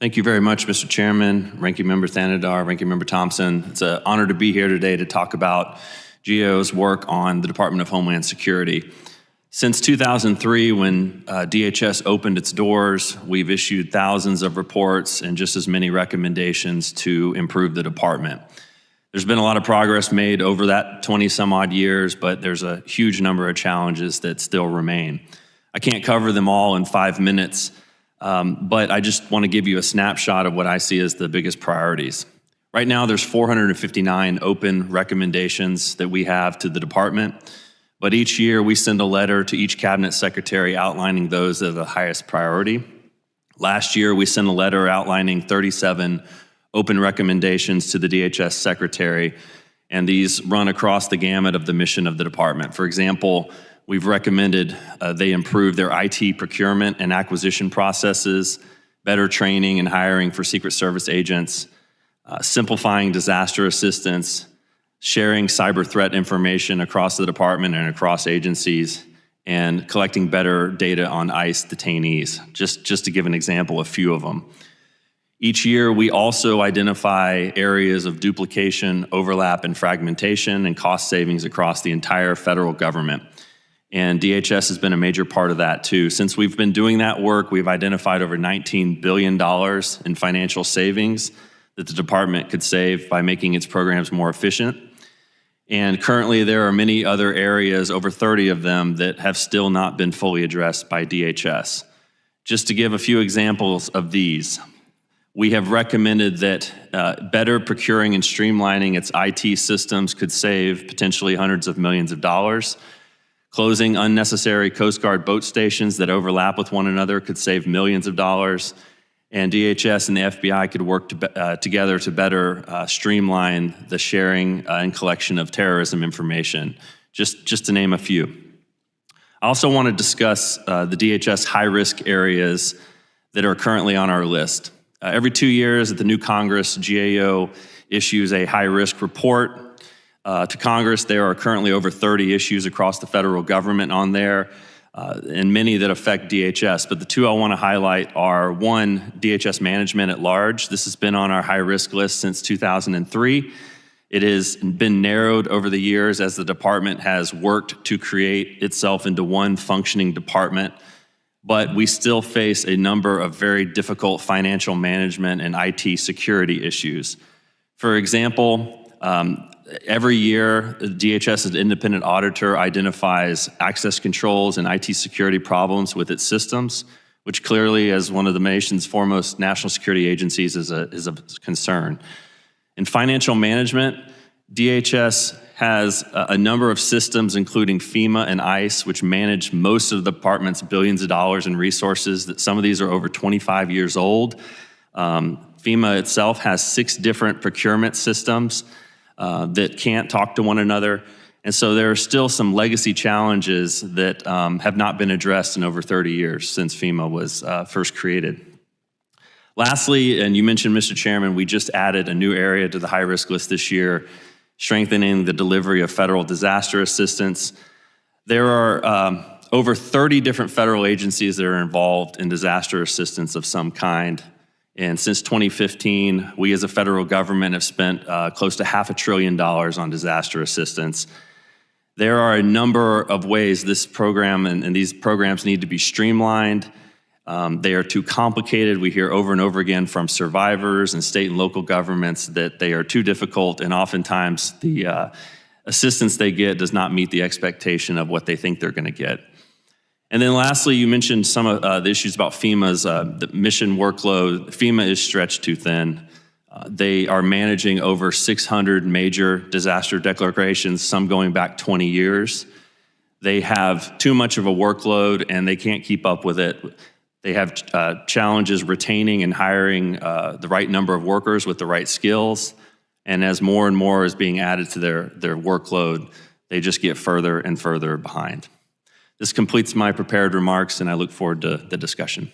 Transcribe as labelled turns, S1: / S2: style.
S1: Thank you very much, Mr. Chairman, Ranking Member Thanedar, Ranking Member Thompson. It's an honor to be here today to talk about GAO's work on the Department of Homeland Security. Since 2003, when DHS opened its doors, we've issued thousands of reports and just as many recommendations to improve the department. There's been a lot of progress made over that 20-some-odd years, but there's a huge number of challenges that still remain. I can't cover them all in 5 minutes, but I just want to give you a snapshot of what I see as the biggest priorities. Right now, there's 459 open recommendations that we have to the department, but each year we send a letter to each cabinet secretary outlining those that are the highest priority. Last year, we sent a letter outlining 37 open recommendations to the DHS secretary, and these run across the gamut of the mission of the department. For example, we've recommended they improve their IT procurement and acquisition processes, better training and hiring for Secret Service agents, simplifying disaster assistance, sharing cyber threat information across the department and across agencies, and collecting better data on ICE detainees, just to give an example, a few of them. Each year, we also identify areas of duplication, overlap, and fragmentation and cost savings across the entire federal government. And DHS has been a major part of that too. Since we've been doing that work, we've identified over $19 billion in financial savings that the department could save by making its programs more efficient. And currently there are many other areas, over 30 of them, that have still not been fully addressed by DHS. Just to give a few examples of these, we have recommended that better procuring and streamlining its IT systems could save potentially hundreds of millions of dollars. Closing unnecessary Coast Guard boat stations that overlap with one another could save millions of dollars. And DHS and the FBI could work together to better streamline the sharing and collection of terrorism information, just to name a few. I also want to discuss the DHS high-risk areas that are currently on our list. Every 2 years at the new Congress, GAO issues a high-risk report to Congress. There are currently over 30 issues across the federal government on there, and many that affect DHS. But the two I want to highlight are, one, DHS management at large. This has been on our high-risk list since 2003. It has been narrowed over the years as the department has worked to create itself into one functioning department. But we still face a number of very difficult financial management and IT security issues. For example, every year, DHS's independent auditor identifies access controls and IT security problems with its systems, which clearly, as one of the nation's foremost national security agencies, is a concern. In financial management, DHS has a number of systems, including FEMA and ICE, which manage most of the department's billions of dollars in resources. That some of these are over 25 years old. FEMA itself has 6 different procurement systems that can't talk to one another. And so there are still some legacy challenges that have not been addressed in over 30 years since FEMA was first created. Lastly, and you mentioned, Mr. Chairman, we just added a new area to the high-risk list this year, strengthening the delivery of federal disaster assistance. There are over 30 different federal agencies that are involved in disaster assistance of some kind. And since 2015, we as a federal government have spent close to $500 billion on disaster assistance. There are a number of ways this program and these programs need to be streamlined. They are too complicated. We hear over and over again from survivors and state and local governments that they are too difficult, and oftentimes the assistance they get does not meet the expectation of what they think they're going to get. And then lastly, you mentioned some of the issues about FEMA's the mission workload. FEMA is stretched too thin. They are managing over 600 major disaster declarations, some going back 20 years. They have too much of a workload and they can't keep up with it. They have challenges retaining and hiring the right number of workers with the right skills. And as more and more is being added to their workload, they just get further and further behind. This completes my prepared remarks, and I look forward to the discussion.